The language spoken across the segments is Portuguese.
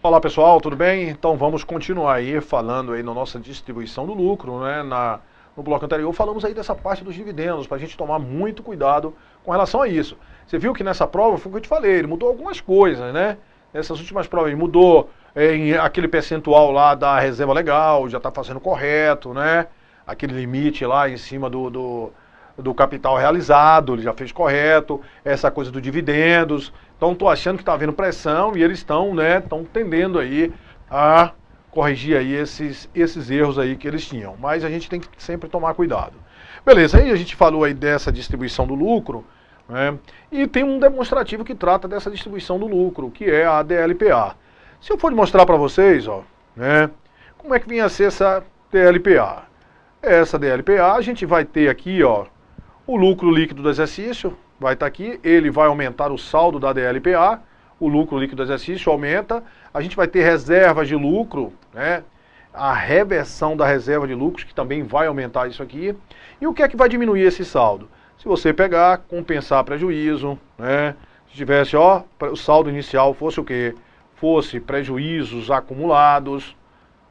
Olá pessoal, tudo bem? Então vamos continuar aí falando aí na nossa distribuição do lucro, né? No bloco anterior falamos aí dessa parte dos dividendos, para a gente tomar muito cuidado com relação a isso. Você viu que nessa prova, foi o que eu te falei, ele mudou algumas coisas, né? Nessas últimas provas ele mudou aquele percentual lá da reserva legal, já está fazendo correto, né? Aquele limite lá em cima do capital realizado, ele já fez correto, essa coisa do dividendos. Então estou achando que está havendo pressão e eles estão, né, estão tendendo aí a corrigir aí esses erros aí que eles tinham. Mas a gente tem que sempre tomar cuidado. Beleza, aí a gente falou aí dessa distribuição do lucro, né, e tem um demonstrativo que trata dessa distribuição do lucro, que é a DLPA. Se eu for mostrar para vocês, ó, né, como é que vinha a ser essa DLPA. Essa DLPA a gente vai ter aqui, ó, o lucro líquido do exercício, vai estar aqui, ele vai aumentar o saldo da DLPA, o lucro líquido do exercício aumenta, a gente vai ter reservas de lucro, né? A reversão da reserva de lucros, que também vai aumentar isso aqui. E o que é que vai diminuir esse saldo? Se você pegar, compensar prejuízo, né? Se tivesse, ó, o saldo inicial fosse o quê? Fosse prejuízos acumulados,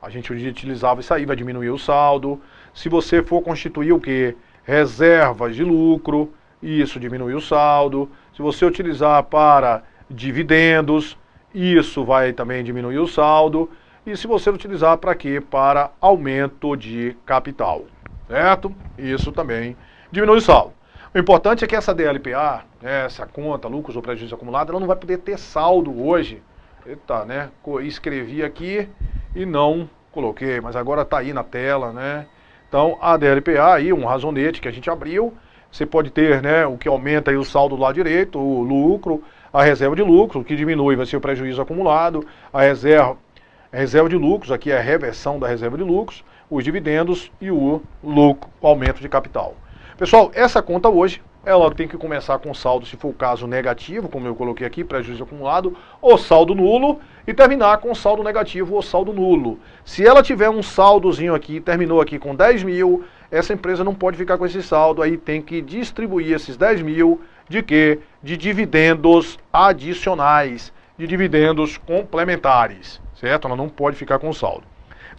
a gente utilizava isso aí, vai diminuir o saldo. Se você for constituir o quê? Reservas de lucro, isso diminui o saldo. Se você utilizar para dividendos, isso vai também diminuir o saldo. E se você utilizar para quê? Para aumento de capital, certo? Isso também diminui o saldo. O importante é que essa DLPA, essa conta, lucros ou prejuízo acumulado, ela não vai poder ter saldo hoje. Eita, né? Escrevi aqui e não coloquei, mas agora está aí na tela, né? Então, a DLPA aí, um razonete que a gente abriu, você pode ter, né, o que aumenta aí o saldo do lado direito, o lucro, a reserva de lucro, o que diminui vai ser o prejuízo acumulado, a reserva de lucros, aqui é a reversão da reserva de lucros, os dividendos e o lucro, o aumento de capital. Pessoal, essa conta hoje, ela tem que começar com saldo, se for o caso, negativo, como eu coloquei aqui, prejuízo acumulado, ou saldo nulo, e terminar com saldo negativo ou saldo nulo. Se ela tiver um saldozinho aqui, terminou aqui com 10 mil, essa empresa não pode ficar com esse saldo, aí tem que distribuir esses 10 mil de quê? De dividendos adicionais, de dividendos complementares, certo? Ela não pode ficar com saldo.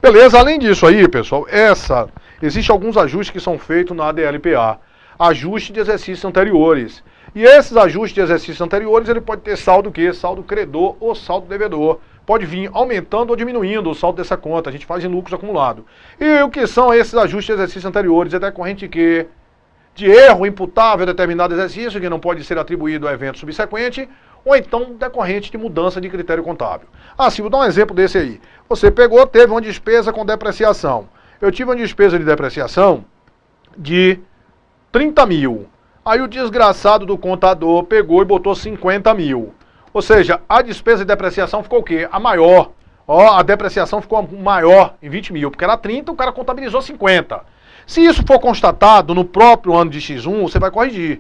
Beleza, além disso aí, pessoal, existem alguns ajustes que são feitos na DLPA. Ajuste de exercícios anteriores. E esses ajustes de exercícios anteriores, ele pode ter saldo o quê? Saldo credor ou saldo devedor. Pode vir aumentando ou diminuindo o saldo dessa conta. A gente faz em lucros acumulados. E o que são esses ajustes de exercícios anteriores? É decorrente de quê? De erro imputável a determinado exercício, que não pode ser atribuído a evento subsequente, ou então decorrente de mudança de critério contábil. Assim, vou dar um exemplo desse aí. Você pegou, teve uma despesa com depreciação. Eu tive uma despesa de depreciação de 30 mil. Aí o desgraçado do contador pegou e botou 50 mil. Ou seja, a despesa de depreciação ficou o quê? A maior. Ó, a depreciação ficou maior em 20 mil, porque era 30, o cara contabilizou 50. Se isso for constatado no próprio ano de X1, você vai corrigir.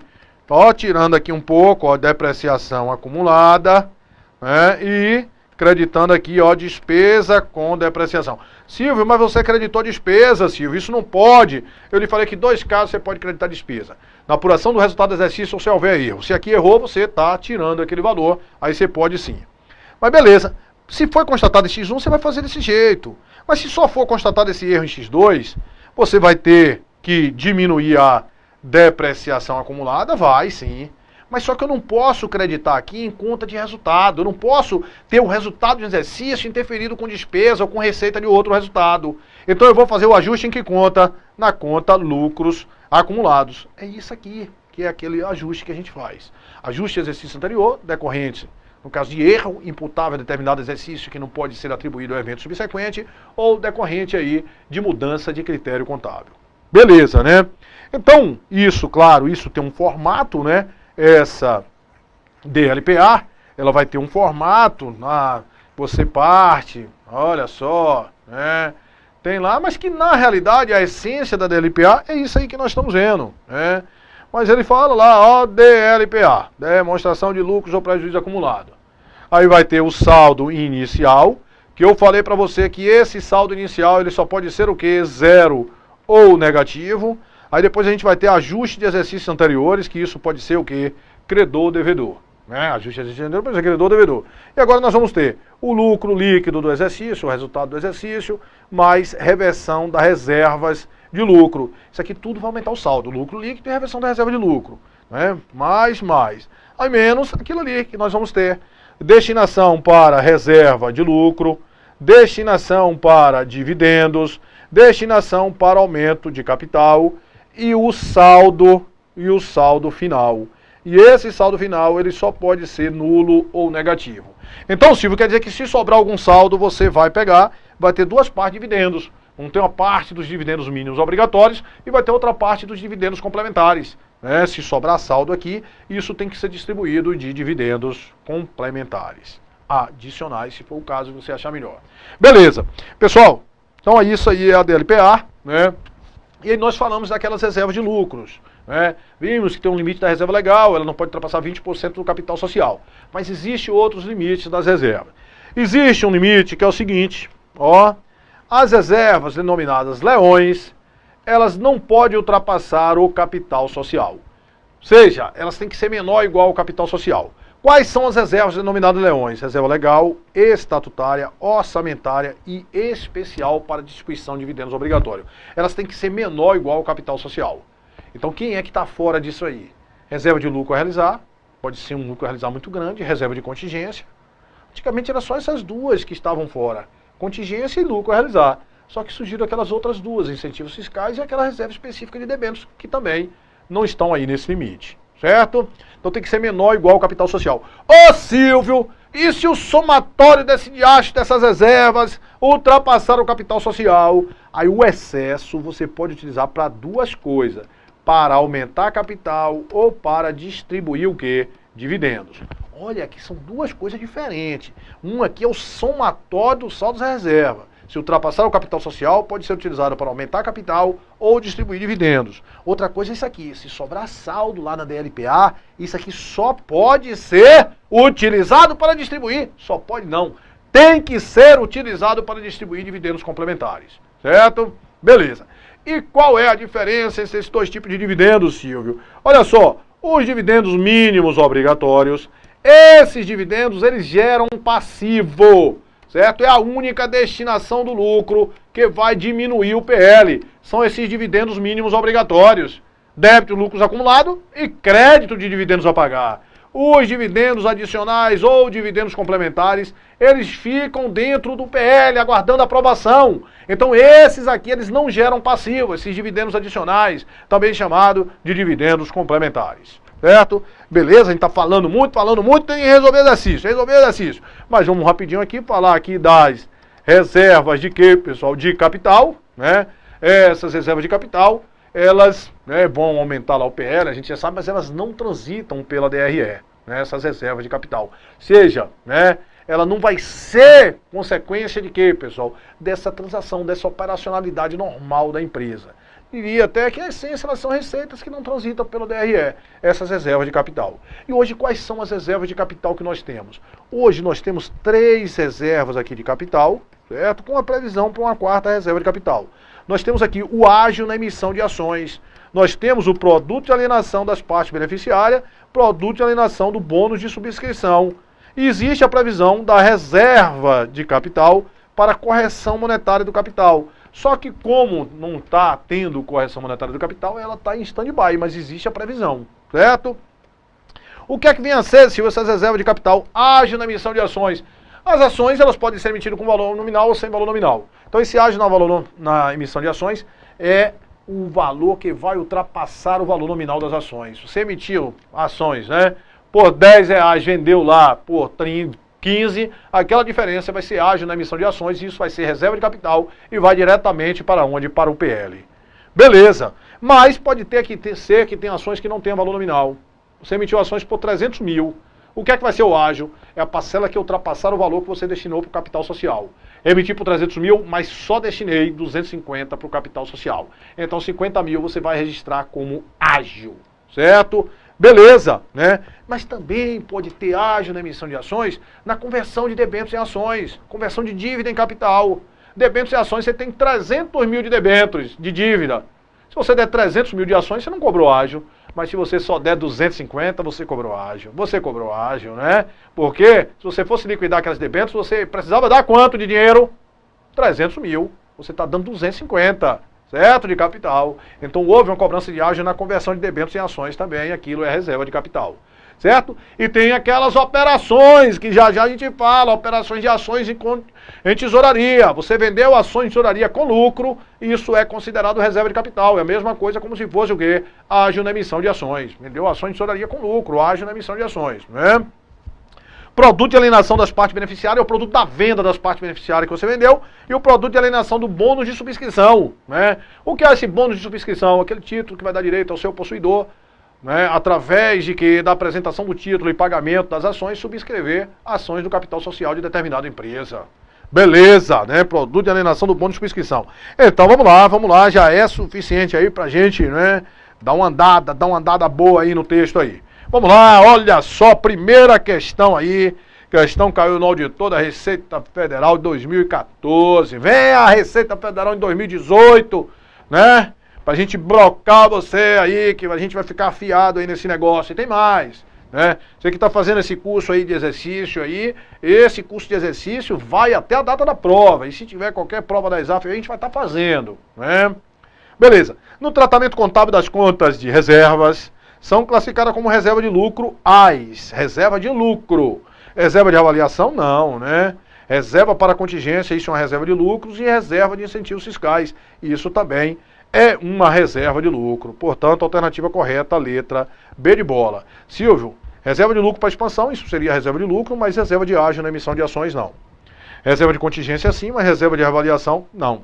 Ó, tirando aqui um pouco, ó, depreciação acumulada, né, e creditando aqui, ó, despesa com depreciação. Silvio, mas você acreditou despesa, Silvio, isso não pode. Eu lhe falei que 2 casos você pode acreditar despesa. Na apuração do resultado do exercício, se houver erro. Se aqui errou, você está tirando aquele valor, aí você pode sim. Mas beleza, se for constatado em X1, você vai fazer desse jeito. Mas se só for constatado esse erro em X2, você vai ter que diminuir a depreciação acumulada, vai sim. Mas só que eu não posso creditar aqui em conta de resultado. Eu não posso ter o resultado de um exercício interferido com despesa ou com receita de outro resultado. Então eu vou fazer o ajuste em que conta? Na conta lucros acumulados. É isso aqui, que é aquele ajuste que a gente faz. Ajuste de exercício anterior, decorrente, no caso de erro imputável a determinado exercício que não pode ser atribuído ao evento subsequente, ou decorrente aí de mudança de critério contábil. Beleza, né? Então, isso, claro, isso tem um formato, né? Essa DLPA, ela vai ter um formato, você parte, olha só, né? Tem lá, mas que na realidade a essência da DLPA é isso aí que nós estamos vendo, né? Mas ele fala lá, ó, DLPA, demonstração de lucros ou prejuízo acumulado. Aí vai ter o saldo inicial, que eu falei para você que esse saldo inicial ele só pode ser o quê? 0 ou negativo. Aí depois a gente vai ter ajuste de exercícios anteriores, que isso pode ser o quê? Credor ou devedor. né? Ajuste existente para credor, devedor. E agora nós vamos ter o lucro líquido do exercício, o resultado do exercício, mais reversão das reservas de lucro. Isso aqui tudo vai aumentar o saldo, lucro líquido e reversão da reserva de lucro, né? Mais. Aí menos aquilo ali que nós vamos ter. Destinação para reserva de lucro, destinação para dividendos, destinação para aumento de capital e o saldo final. E esse saldo final ele só pode ser nulo ou negativo. Então, Silvio, quer dizer que se sobrar algum saldo, você vai pegar, vai ter duas partes de dividendos. Vamos ter uma parte dos dividendos mínimos obrigatórios e vai ter outra parte dos dividendos complementares. Né? Se sobrar saldo aqui, isso tem que ser distribuído de dividendos complementares. Adicionais, se for o caso, você achar melhor. Beleza. Pessoal, então isso aí é a DLPA, né? E aí nós falamos daquelas reservas de lucros, né? Vimos que tem um limite da reserva legal, ela não pode ultrapassar 20% do capital social. Mas existem outros limites das reservas. Existe um limite que é o seguinte, ó, as reservas denominadas leões, elas não podem ultrapassar o capital social. Ou seja, elas têm que ser menor ou igual ao capital social. Quais são as reservas denominadas leões? Reserva legal, estatutária, orçamentária e especial para distribuição de dividendos obrigatórios. Elas têm que ser menor ou igual ao capital social. Então quem é que está fora disso aí? Reserva de lucro a realizar, pode ser um lucro a realizar muito grande, reserva de contingência. Antigamente era só essas duas que estavam fora, contingência e lucro a realizar. Só que surgiram aquelas outras duas, incentivos fiscais e aquela reserva específica de debêntures, que também não estão aí nesse limite, certo? Então tem que ser menor ou igual ao capital social. Ô Silvio, e se o somatório desse diacho dessas reservas ultrapassar o capital social? Aí o excesso você pode utilizar para duas coisas, para aumentar capital ou para distribuir o quê? Dividendos. Olha, aqui são duas coisas diferentes. Um aqui é o somatório dos saldos da reserva. Se ultrapassar o capital social, pode ser utilizado para aumentar capital ou distribuir dividendos. Outra coisa é isso aqui, se sobrar saldo lá na DLPA, isso aqui só pode ser utilizado para distribuir, só pode não, tem que ser utilizado para distribuir dividendos complementares, certo? Beleza. E qual é a diferença entre esses dois tipos de dividendos, Silvio? Olha só, os dividendos mínimos obrigatórios, esses dividendos eles geram um passivo, certo? É a única destinação do lucro que vai diminuir o PL. São esses dividendos mínimos obrigatórios. Débito, lucros acumulados e crédito de dividendos a pagar. Os dividendos adicionais ou dividendos complementares, eles ficam dentro do PL, aguardando aprovação. Então esses aqui, eles não geram passivo, esses dividendos adicionais, também chamado de dividendos complementares. Certo? Beleza, a gente tá falando muito, tem que resolver exercício. Mas vamos rapidinho aqui falar aqui das reservas de quê, pessoal? De capital, né? Essas reservas de capital, elas vão aumentar lá o PL, a gente já sabe, mas elas não transitam pela DRE, né? Essas reservas de capital. Seja, né? Ela não vai ser consequência de quê, pessoal? Dessa transação, dessa operacionalidade normal da empresa. Diria até que a essência elas são receitas que não transitam pelo DRE, essas reservas de capital. E hoje quais são as reservas de capital que nós temos? Hoje nós temos 3 reservas aqui de capital, certo? Com a previsão para uma 4ª reserva de capital. Nós temos aqui o ágio na emissão de ações, nós temos o produto de alienação das partes beneficiárias, produto de alienação do bônus de subscrição. E existe a previsão da reserva de capital para correção monetária do capital. Só que como não está tendo correção monetária do capital, ela está em stand-by, mas existe a previsão, certo? O que é que vem a ser, se essas reservas de capital agem na emissão de ações? As ações elas podem ser emitidas com valor nominal ou sem valor nominal. Então esse ágio na emissão de ações é o valor que vai ultrapassar o valor nominal das ações. Você emitiu ações, né? Por R$10, vendeu lá por 15, aquela diferença vai ser ágio na emissão de ações, e isso vai ser reserva de capital e vai diretamente para onde? Para o PL. Beleza, mas pode ser que tem ações que não tenham valor nominal. Você emitiu ações por 300 mil. O que é que vai ser o ágio? É a parcela que ultrapassar o valor que você destinou para o capital social. Emiti por 300 mil, mas só destinei 250 para o capital social. Então 50 mil você vai registrar como ágio, certo? Beleza, né? Mas também pode ter ágio na emissão de ações na conversão de debêntures em ações, conversão de dívida em capital. Debêntures em ações, você tem 300 mil de debêntures de dívida. Se você der 300 mil de ações, você não cobrou ágio. mas se você só der 250, você cobrou ágio. Você cobrou ágio, né? Porque se você fosse liquidar aquelas debêntures, você precisava dar quanto de dinheiro? 300 mil. Você está dando 250, certo? De capital. Então houve uma cobrança de ágio na conversão de debêntures em ações também, aquilo é reserva de capital. Certo? E tem aquelas operações que já a gente fala, operações de ações em tesouraria. Você vendeu ações em tesouraria com lucro, isso é considerado reserva de capital. É a mesma coisa como se fosse o quê? Ágio na emissão de ações. Vendeu ações em tesouraria com lucro, ágio na emissão de ações, né? Produto de alienação das partes beneficiárias é o produto da venda das partes beneficiárias que você vendeu e o produto de alienação do bônus de subscrição, né? O que é esse bônus de subscrição? Aquele título que vai dar direito ao seu possuidor, né, através de que da apresentação do título e pagamento das ações, subscrever ações do capital social de determinada empresa. Beleza, né? Produto de alienação do bônus de subscrição. Então vamos lá, já é suficiente aí pra gente, né, dar uma andada boa aí no texto aí. Vamos lá, olha só, primeira questão aí, questão caiu no auditor da Receita Federal de 2014. Vem a Receita Federal em 2018, né? Pra gente blocar você aí, que a gente vai ficar afiado aí nesse negócio. E tem mais, né? Você que tá fazendo esse curso aí de exercício aí, esse curso de exercício vai até a data da prova. E se tiver qualquer prova da ESAF, a gente vai estar fazendo, né? Beleza. No tratamento contábil das contas de reservas, são classificadas como reserva de lucro AIS. Reserva de lucro. Reserva de avaliação, não, né? Reserva para contingência, isso é uma reserva de lucros, e reserva de incentivos fiscais. Isso também é uma reserva de lucro. Portanto, a alternativa correta, a letra B de bola. Silvio, reserva de lucro para expansão, isso seria reserva de lucro, mas reserva de ágio na emissão de ações, não. Reserva de contingência, sim, mas reserva de avaliação, não.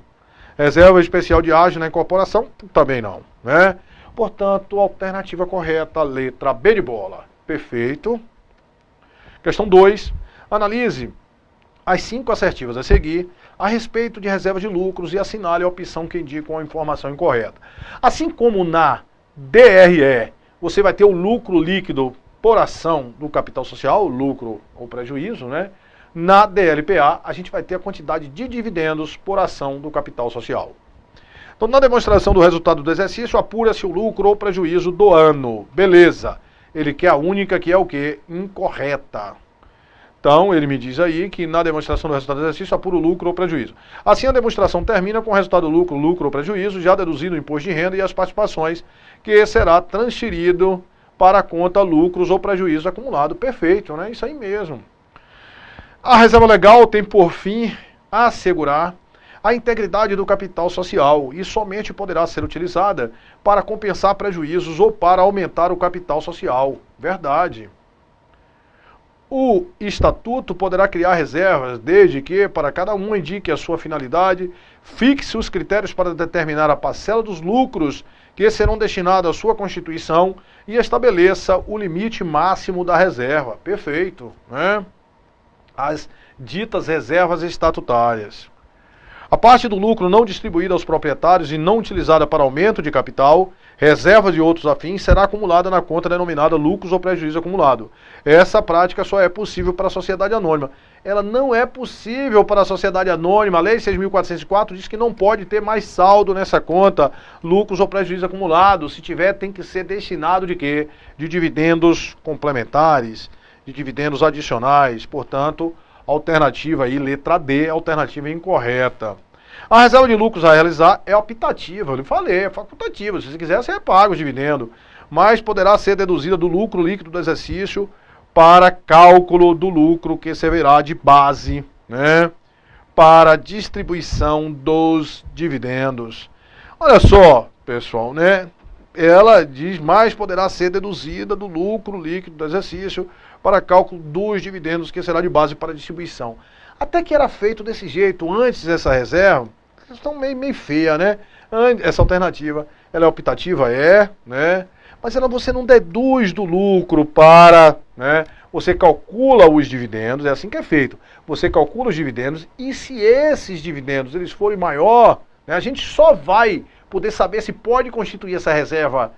Reserva especial de ágio na incorporação, também não, né? Portanto, a alternativa correta, a letra B de bola. Perfeito. Questão 2. Analise as 5 assertivas a seguir a respeito de reservas de lucros e assinale a opção que indica uma informação incorreta. Assim como na DRE, você vai ter o lucro líquido por ação do capital social, lucro ou prejuízo, né? Na DLPA, a gente vai ter a quantidade de dividendos por ação do capital social. Então, na demonstração do resultado do exercício, apura-se o lucro ou prejuízo do ano. Beleza. Ele quer a única que é o quê? Incorreta. Então, ele me diz aí que na demonstração do resultado do exercício apura o lucro ou prejuízo. Assim, a demonstração termina com o resultado do lucro, lucro ou prejuízo, já deduzido o imposto de renda e as participações, que será transferido para a conta lucros ou prejuízo acumulado. Perfeito, né? Isso aí mesmo. A reserva legal tem por fim assegurar a integridade do capital social e somente poderá ser utilizada para compensar prejuízos ou para aumentar o capital social. Verdade. O estatuto poderá criar reservas desde que, para cada uma, indique a sua finalidade, fixe os critérios para determinar a parcela dos lucros que serão destinados à sua constituição e estabeleça o limite máximo da reserva. Perfeito, né? As ditas reservas estatutárias. A parte do lucro não distribuída aos proprietários e não utilizada para aumento de capital, reserva de outros afins, será acumulada na conta denominada lucros ou prejuízo acumulado. Essa prática só é possível para a sociedade anônima. Ela não é possível para a sociedade anônima. A Lei 6.404 diz que não pode ter mais saldo nessa conta, lucros ou prejuízo acumulado. Se tiver, tem que ser destinado de quê? De dividendos complementares, de dividendos adicionais. Portanto, alternativa aí, letra D, alternativa incorreta. A reserva de lucros a realizar é optativa, eu lhe falei, é facultativa. Se você quiser, você paga o dividendo, mas poderá ser deduzida do lucro líquido do exercício para cálculo do lucro que servirá de base, né, para distribuição dos dividendos. Olha só, pessoal, né? Ela diz, mais poderá ser deduzida do lucro líquido do exercício para cálculo dos dividendos, que será de base para distribuição. Até que era feito desse jeito antes dessa reserva, questão meio feia, né? Essa alternativa, ela é optativa, né? Mas você não deduz do lucro para, né? Você calcula os dividendos, é assim que é feito. Você calcula os dividendos e se esses dividendos eles forem maior, né, a gente só vai poder saber se pode constituir essa reserva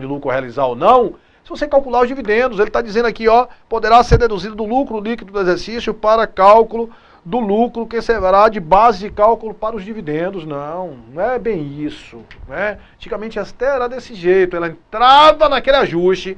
de lucro a realizar ou não, se você calcular os dividendos. Ele está dizendo aqui, ó, poderá ser deduzido do lucro líquido do exercício para cálculo do lucro que servirá de base de cálculo para os dividendos. Não, não é bem isso, né? Antigamente até era desse jeito, ela entrava naquele ajuste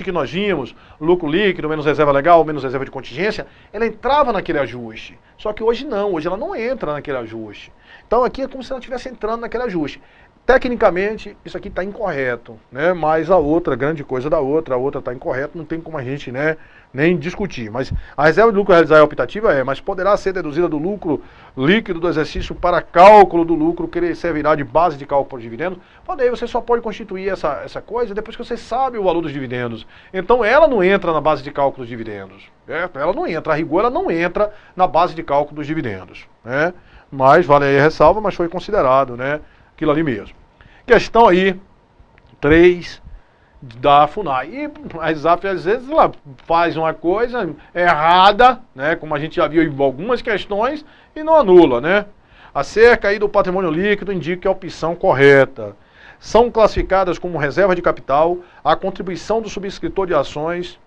que nós vimos, lucro líquido, menos reserva legal, menos reserva de contingência, ela entrava naquele ajuste. Só que hoje não, hoje ela não entra naquele ajuste. Então aqui é como se ela estivesse entrando naquele ajuste. Tecnicamente, isso aqui está incorreto, né? Mas a outra, grande coisa da outra, a outra está incorreta, não tem como a gente, né, nem discutir. Mas a reserva de lucro a realizar é optativa, mas poderá ser deduzida do lucro líquido do exercício para cálculo do lucro que servirá de base de cálculo para os dividendos. Pode aí, você só pode constituir essa coisa depois que você sabe o valor dos dividendos. Então ela não entra na base de cálculo dos dividendos, certo? Ela não entra, a rigor ela não entra na base de cálculo dos dividendos, né? Mas vale aí a ressalva, mas foi considerado, né, aquilo ali mesmo. Questão aí 3 da FUNAI. E a ESAF às vezes ela faz uma coisa errada, né, como a gente já viu em algumas questões, e não anula, né? Acerca aí do patrimônio líquido, indica a opção correta. São classificadas como reserva de capital a contribuição do subscritor de ações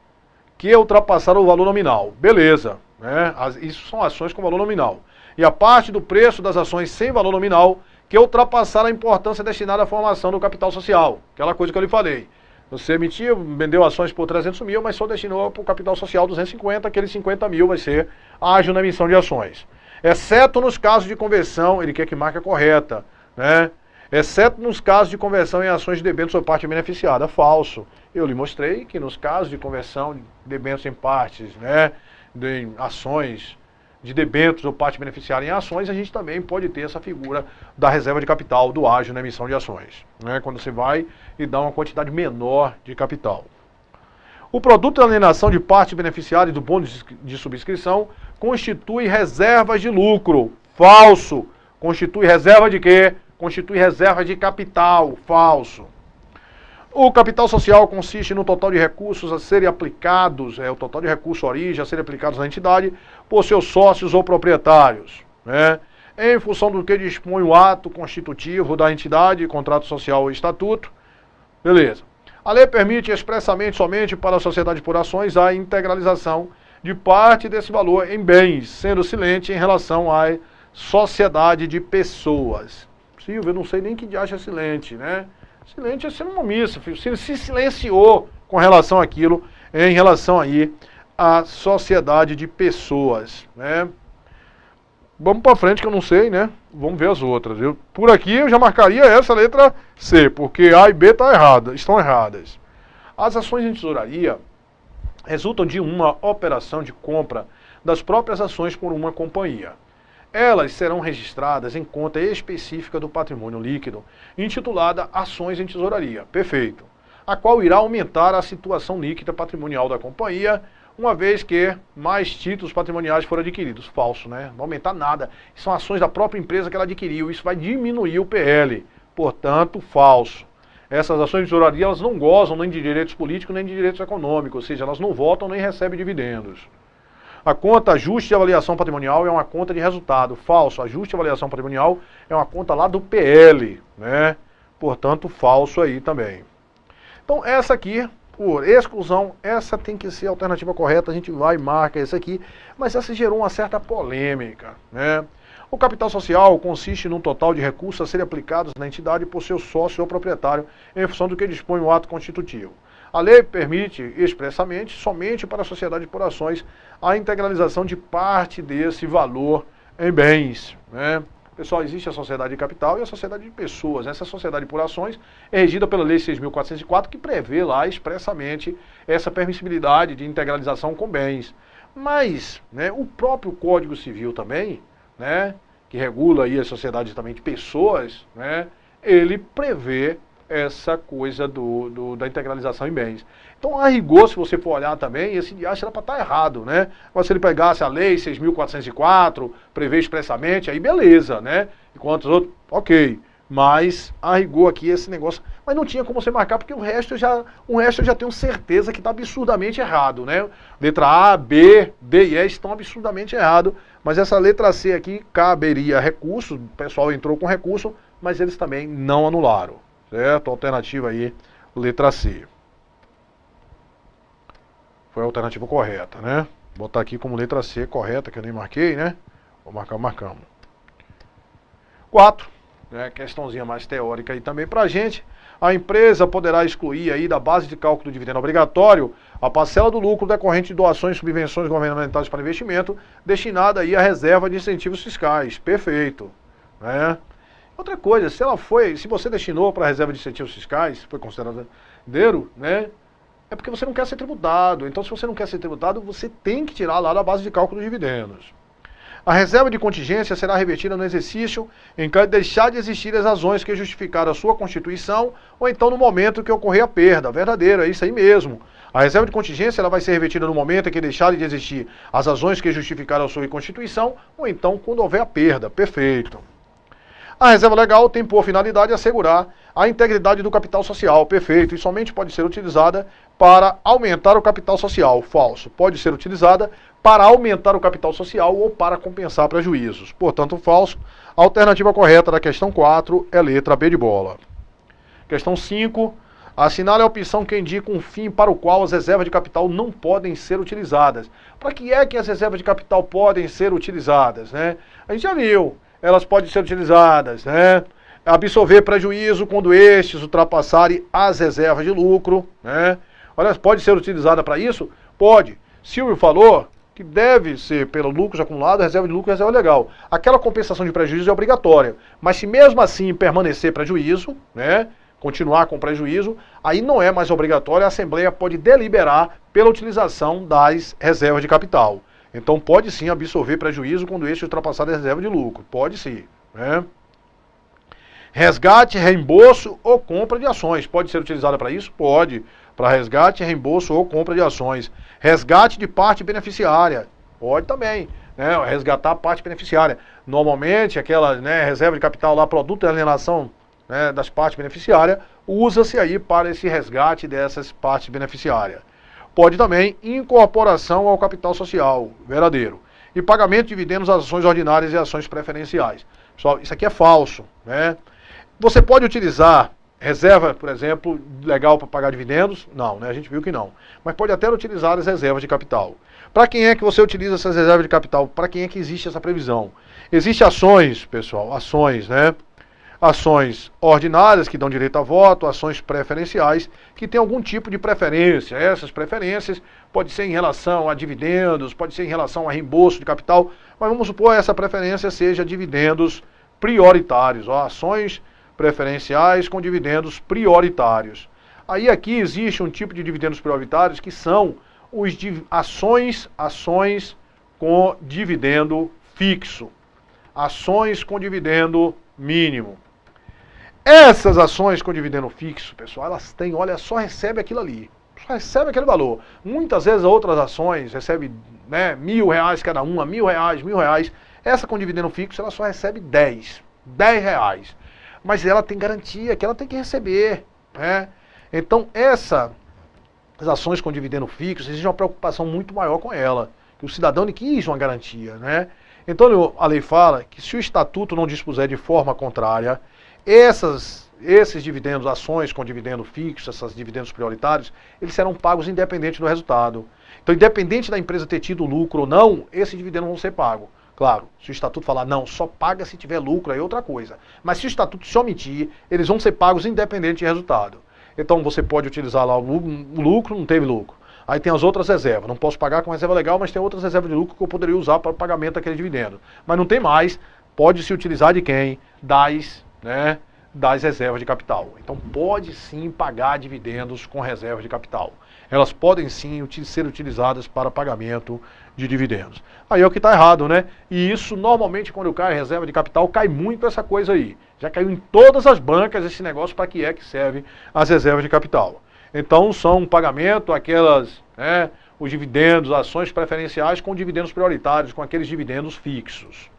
que ultrapassaram o valor nominal. Beleza, né? Isso são ações com valor nominal. E a parte do preço das ações sem valor nominal que ultrapassaram a importância destinada à formação do capital social. Aquela coisa que eu lhe falei. Você emitiu, vendeu ações por 300 mil, mas só destinou para o capital social 250, aqueles 50 mil vai ser ágil na emissão de ações. Exceto nos casos de conversão, ele quer que marque a correta, né? Exceto nos casos de conversão em ações de debêntures ou parte beneficiada. Falso. Eu lhe mostrei que nos casos de conversão de debêntures em partes, né, de ações de debêntures ou parte beneficiária em ações, a gente também pode ter essa figura da reserva de capital, do ágio na emissão de ações, né, quando você vai e dá uma quantidade menor de capital. O produto de alienação de parte beneficiária e do bônus de subscrição constitui reservas de lucro. Falso. Constitui reserva de quê? Constitui reserva de capital. Falso. O capital social consiste no total de recursos a serem aplicados, o total de recursos origem a serem aplicados na entidade por seus sócios ou proprietários, né, em função do que dispõe o ato constitutivo da entidade, contrato social ou estatuto. Beleza. A lei permite expressamente somente para a sociedade por ações a integralização de parte desse valor em bens, sendo silente em relação à sociedade de pessoas. Silvio, eu não sei nem que diacho é silente, né? Silente é sendo uma missa, se silenciou com relação àquilo, em relação aí à sociedade de pessoas, né? Vamos para frente que eu não sei, né? Vamos ver as outras. Por aqui eu já marcaria essa letra C, porque A e B estão erradas. As ações em tesouraria resultam de uma operação de compra das próprias ações por uma companhia. Elas serão registradas em conta específica do patrimônio líquido, intitulada Ações em Tesouraria. Perfeito. A qual irá aumentar a situação líquida patrimonial da companhia, uma vez que mais títulos patrimoniais foram adquiridos. Falso, né? Não vai aumentar nada. São ações da própria empresa que ela adquiriu. Isso vai diminuir o PL. Portanto, falso. Essas ações de tesouraria, elas não gozam nem de direitos políticos, nem de direitos econômicos. Ou seja, elas não votam nem recebem dividendos. A conta ajuste e avaliação patrimonial é uma conta de resultado. Falso. Ajuste e avaliação patrimonial é uma conta lá do PL, né? Portanto, falso aí também. Então, essa aqui, por exclusão, essa tem que ser a alternativa correta. A gente vai e marca essa aqui. Mas essa gerou uma certa polêmica, né? O capital social consiste num total de recursos a serem aplicados na entidade por seu sócio ou proprietário, em função do que dispõe o ato constitutivo. A lei permite expressamente, somente para a sociedade por ações, a integralização de parte desse valor em bens, né? Pessoal, existe a sociedade de capital e a sociedade de pessoas. Essa sociedade por ações é regida pela Lei 6.404, que prevê lá expressamente essa permissibilidade de integralização com bens. Mas, né, o próprio Código Civil também, né, que regula aí a sociedade também de pessoas, né, ele prevê essa coisa da integralização em bens. Então, a rigor, se você for olhar também, esse diacho era para estar errado, né? Mas se ele pegasse a lei 6.404, prevê expressamente, aí beleza, né? Enquanto os outros, ok. Mas, a rigor aqui, esse negócio... Mas não tinha como você marcar, porque o resto eu já tenho certeza que está absurdamente errado, né? Letra A, B, D e E estão absurdamente errados. Mas essa letra C aqui caberia recurso, o pessoal entrou com recurso, mas eles também não anularam. Certo? Alternativa aí, letra C. Foi a alternativa correta, né? Vou botar aqui como letra C correta, que eu nem marquei, né? Vou marcar, marcamos. 4, né, questãozinha mais teórica aí também pra gente. A empresa poderá excluir aí da base de cálculo do dividendo obrigatório a parcela do lucro decorrente de doações e subvenções governamentais para investimento destinada aí à reserva de incentivos fiscais. Perfeito, né? Outra coisa, se você destinou para a reserva de incentivos fiscais, foi considerado dinheiro, né? É porque você não quer ser tributado. Então, se você não quer ser tributado, você tem que tirar lá da base de cálculo dos dividendos. A reserva de contingência será revertida no exercício em que deixar de existir as razões que justificaram a sua constituição ou então no momento que ocorrer a perda. Verdadeiro, é isso aí mesmo. A reserva de contingência ela vai ser revertida no momento em que deixarem de existir as razões que justificaram a sua constituição ou então quando houver a perda. Perfeito. A reserva legal tem por finalidade assegurar a integridade do capital social. Perfeito. E somente pode ser utilizada para aumentar o capital social. Falso. Pode ser utilizada para aumentar o capital social ou para compensar prejuízos. Portanto, falso. A alternativa correta da questão 4 é letra B de bola. Questão 5. Assinale a opção que indica um fim para o qual as reservas de capital não podem ser utilizadas. Para que é que as reservas de capital podem ser utilizadas, né? A gente já viu. Elas podem ser utilizadas, né? Absorver prejuízo quando estes ultrapassarem as reservas de lucro, né? Olha, pode ser utilizada para isso? Pode. Silvio falou que deve ser pelo lucro acumulado, reserva de lucro e reserva legal. Aquela compensação de prejuízo é obrigatória, mas se mesmo assim permanecer prejuízo, né? Continuar com prejuízo, aí não é mais obrigatório, a Assembleia pode deliberar pela utilização das reservas de capital. Então pode sim absorver prejuízo quando este ultrapassar a reserva de lucro. Pode sim, né? Resgate, reembolso ou compra de ações. Pode ser utilizada para isso? Pode. Para resgate, reembolso ou compra de ações. Resgate de parte beneficiária. Pode também, né? Resgatar a parte beneficiária. Normalmente, aquela, né, reserva de capital lá, produto de alienação, né, das partes beneficiárias, usa-se aí para esse resgate dessas partes beneficiárias. Pode também incorporação ao capital social, verdadeiro. E pagamento de dividendos às ações ordinárias e ações preferenciais. Pessoal, isso aqui é falso, né? Você pode utilizar reserva, por exemplo, legal para pagar dividendos? Não, né? A gente viu que não. Mas pode até utilizar as reservas de capital. Para quem é que você utiliza essas reservas de capital? Para quem é que existe essa previsão? Existem ações, pessoal, ações, né? Ações ordinárias que dão direito a voto, ações preferenciais que têm algum tipo de preferência. Essas preferências pode ser em relação a dividendos, pode ser em relação a reembolso de capital, mas vamos supor que essa preferência seja dividendos prioritários, ó, ações preferenciais com dividendos prioritários. Aí aqui existe um tipo de dividendos prioritários que são os ações com dividendo fixo, ações com dividendo mínimo. Essas ações com dividendo fixo, pessoal, elas têm, olha, só recebe aquilo ali. Só recebe aquele valor. Muitas vezes outras ações recebem, né, R$1.000 cada uma, R$1.000. Essa com dividendo fixo, ela só recebe 10 reais. Mas ela tem garantia que ela tem que receber, né? Então, essas ações com dividendo fixo, existe uma preocupação muito maior com ela. Que o cidadão quis uma garantia, né? Então, a lei fala que se o estatuto não dispuser de forma contrária, esses dividendos, ações com dividendo fixo, esses dividendos prioritários, eles serão pagos independente do resultado. Então, independente da empresa ter tido lucro ou não, esses dividendos vão ser pagos. Claro, se o estatuto falar não, só paga se tiver lucro, aí é outra coisa. Mas se o estatuto se omitir, eles vão ser pagos independente de resultado. Então, você pode utilizar lá o lucro, não teve lucro. Aí tem as outras reservas. Não posso pagar com reserva legal, mas tem outras reservas de lucro que eu poderia usar para o pagamento daquele dividendo. Mas não tem mais. Pode se utilizar de quem? Das reservas de capital. Então pode sim pagar dividendos com reservas de capital. Elas podem sim ser utilizadas para pagamento de dividendos. Aí é o que está errado, né? E isso normalmente quando cai a reserva de capital, cai muito essa coisa aí. Já caiu em todas as bancas esse negócio para que é que serve as reservas de capital. Então são um pagamento, aquelas, né, os dividendos, ações preferenciais com dividendos prioritários, com aqueles dividendos fixos.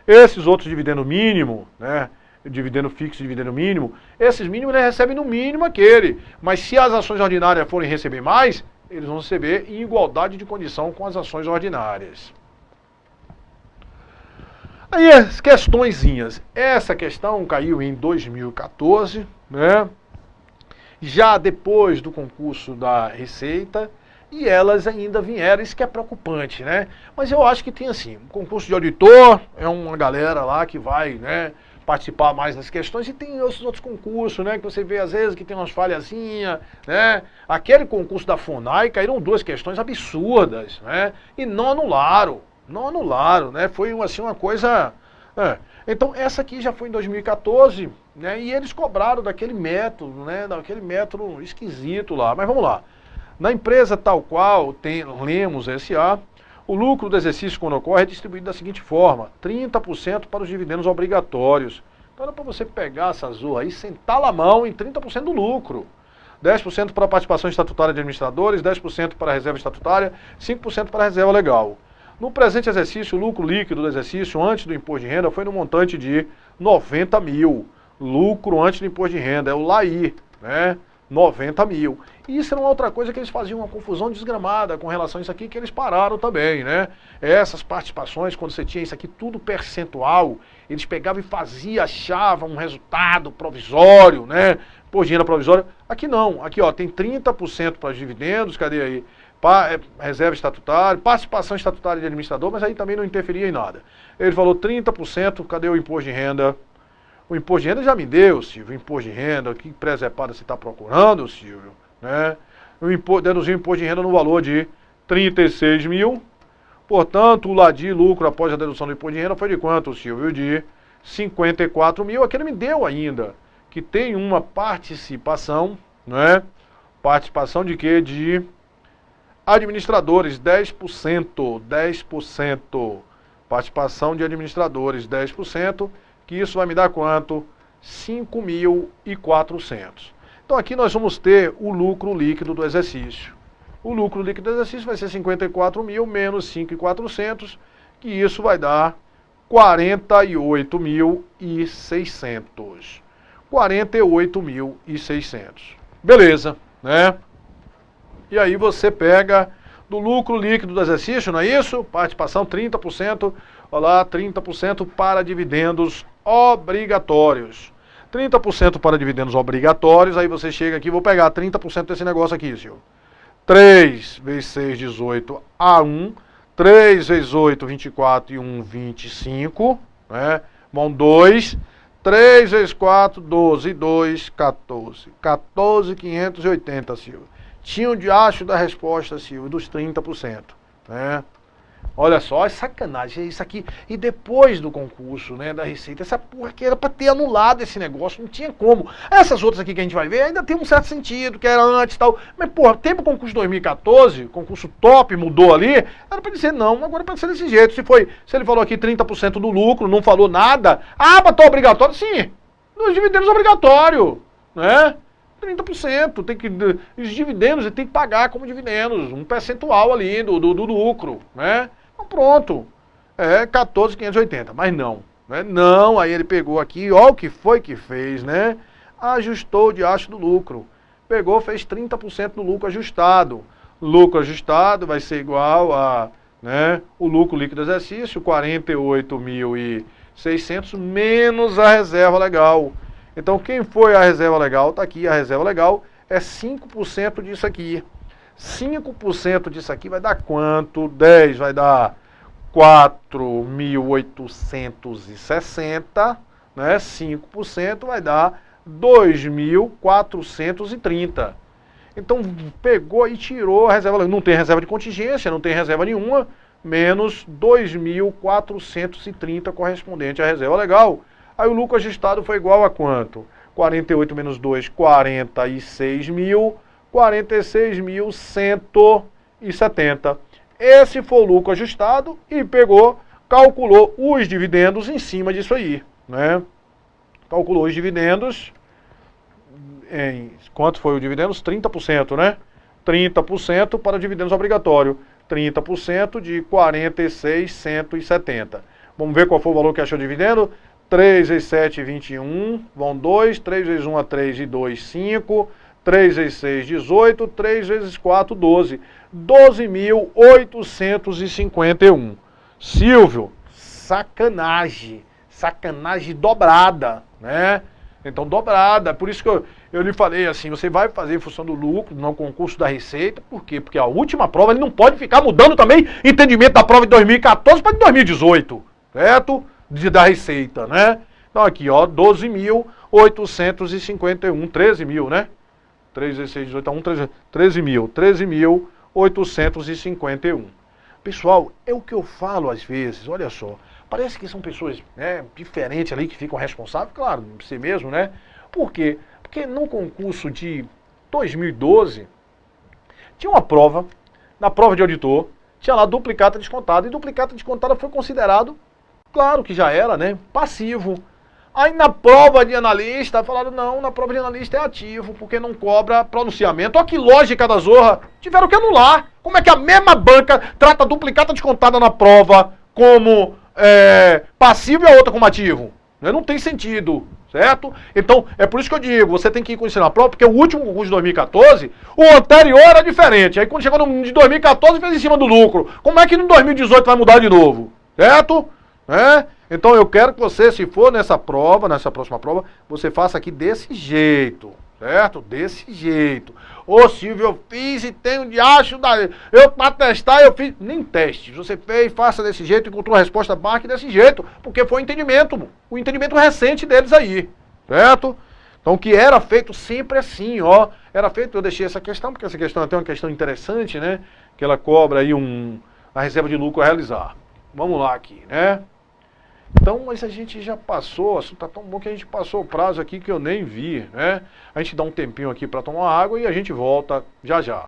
Esses outros dividendos mínimo, né, dividendo fixo e dividendo mínimo, esses mínimos eles recebem no mínimo aquele. Mas se as ações ordinárias forem receber mais, eles vão receber em igualdade de condição com as ações ordinárias. Aí as questõezinhas. Essa questão caiu em 2014, né? Já depois do concurso da Receita, e elas ainda vieram, isso que é preocupante, né? Mas eu acho que tem assim, um concurso de auditor, é uma galera lá que vai, né, participar mais das questões, e tem esses outros concursos, né, que você vê às vezes que tem umas falhazinhas, né? Aquele concurso da FUNAI caíram 2 questões absurdas, né? E não anularam, né? Foi assim uma coisa... Então essa aqui já foi em 2014, né? E eles cobraram daquele método, né? Daquele método esquisito lá. Mas vamos lá. Na empresa tal qual tem Lemos S.A., o lucro do exercício quando ocorre é distribuído da seguinte forma: 30% para os dividendos obrigatórios. Então era para você pegar essa zorra aí, sentar a mão em 30% do lucro. 10% para a participação estatutária de administradores, 10% para a reserva estatutária, 5% para a reserva legal. No presente exercício, o lucro líquido do exercício antes do imposto de renda foi no montante de 90 mil. Lucro antes do imposto de renda, é o LAI, né? 90 mil. E isso era uma outra coisa que eles faziam uma confusão desgramada com relação a isso aqui, que eles pararam também, né? Essas participações, quando você tinha isso aqui tudo percentual, eles pegavam e faziam, achavam um resultado provisório, né? Imposto de renda provisório. Aqui não, aqui ó, tem 30% para os dividendos, cadê aí? Reserva estatutária, participação estatutária de administrador, mas aí também não interferia em nada. Ele falou 30%, cadê o imposto de renda? O imposto de renda já me deu, Silvio, o imposto de renda, que presepada você está procurando, Silvio, né? Deduziu o imposto de renda no valor de 36 mil, portanto, o LADI, lucro após a dedução do imposto de renda, foi de quanto, Silvio? De 54 mil, aqui ele me deu ainda, que tem uma participação, né? Participação de quê? De administradores, 10%, 10%, participação de administradores, 10%, que isso vai me dar quanto? 5.400. Então aqui nós vamos ter o lucro líquido do exercício. O lucro líquido do exercício vai ser 54 mil menos 5.400, que isso vai dar 48.600. 48.600. Beleza, né? E aí você pega do lucro líquido do exercício, não é isso? Participação 30%, olha lá, 30% para dividendos obrigatórios. 30% para dividendos obrigatórios, aí você chega aqui, vou pegar 30% desse negócio aqui, senhor. 3 vezes 6, 18, a 1. 3 vezes 8, 24 e 1, 25, né? Vão 2. 3 vezes 4, 12 e 2, 14. 14.580, Silvio. Tinha o diacho da resposta, Silvio, dos 30%, né? Olha só, é sacanagem, é isso aqui. E depois do concurso, né, da Receita, essa porra que era para ter anulado esse negócio, não tinha como. Essas outras aqui que a gente vai ver ainda tem um certo sentido, que era antes e tal. Mas, porra, tempo concurso de 2014, concurso top, mudou ali, era para dizer não, agora pode ser desse jeito. Se ele falou aqui 30% do lucro, não falou nada, botou obrigatório, sim, nos dividendos obrigatório, né? 30%, tem que, os dividendos ele tem que pagar como dividendos, um percentual ali do lucro, né? Então pronto, 14.580, mas não, né? Não, aí ele pegou aqui, ó o que foi que fez, né? Ajustou o diacho do lucro, pegou, fez 30% do lucro ajustado. Lucro ajustado vai ser igual a, né, o lucro líquido do exercício, 48.600 menos a reserva legal. Então, quem foi a reserva legal? Está aqui, a reserva legal é 5% disso aqui. 5% disso aqui vai dar quanto? 10 vai dar 4.860, né? 5% vai dar 2.430. Então, pegou e tirou a reserva legal. Não tem reserva de contingência, não tem reserva nenhuma, menos 2.430 correspondente à reserva legal. Aí o lucro ajustado foi igual a quanto? 48 menos 2, 46 mil, 46.170. Esse foi o lucro ajustado e pegou, calculou os dividendos em cima disso aí, né? Calculou os dividendos em, quanto foi o dividendos? 30%, né? 30% para dividendos obrigatório, 30% de 46.170. Vamos ver qual foi o valor que achou de dividendo? 3 vezes 7, 21, vão 2, 3 vezes 1 a 3 e 2, 5, 3 vezes 6, 18, 3 vezes 4, 12. 12.851. Silvio, sacanagem, sacanagem dobrada, né? Então dobrada, por isso que eu lhe falei assim, você vai fazer em função do lucro, no concurso da Receita, por quê? Porque a última prova ele não pode ficar mudando também entendimento da prova de 2014 para de 2018, certo? Da Receita, né? Então aqui, ó, 12.851, 13 mil, né? 3, 16, 18, 1, 13.851. Pessoal, é o que eu falo às vezes, olha só, parece que são pessoas, né, diferentes ali que ficam responsáveis, claro, você mesmo, né? Por quê? Porque no concurso de 2012, tinha uma prova, na prova de auditor, tinha lá duplicata descontada, e duplicata descontada foi considerado, claro que já era, né, passivo. Aí na prova de analista, falaram, não, na prova de analista é ativo, porque não cobra pronunciamento. Olha que lógica da zorra, tiveram que anular. Como é que a mesma banca trata a duplicata descontada na prova como passivo e a outra como ativo? Não tem sentido, certo? Então, é por isso que eu digo, você tem que ir conhecer a prova, porque o último concurso de 2014, o anterior era diferente. Aí quando chegou no de 2014, fez em cima do lucro. Como é que no 2018 vai mudar de novo? Certo? Então eu quero que você, se for nessa prova, nessa próxima prova, você faça aqui desse jeito, certo? Desse jeito. Ô Silvio, eu fiz e tenho de acho, eu para testar eu fiz, nem teste. Você fez, faça desse jeito, encontrou a resposta, marque desse jeito, porque foi o entendimento recente deles aí, certo? Então o que era feito sempre assim, ó, era feito, eu deixei essa questão, porque essa questão é até uma questão interessante, né? Que ela cobra aí a reserva de lucro a realizar. Vamos lá aqui, né? Então, mas a gente já passou, o assunto tá tão bom que a gente passou o prazo aqui que eu nem vi, né? A gente dá um tempinho aqui para tomar água e a gente volta já já.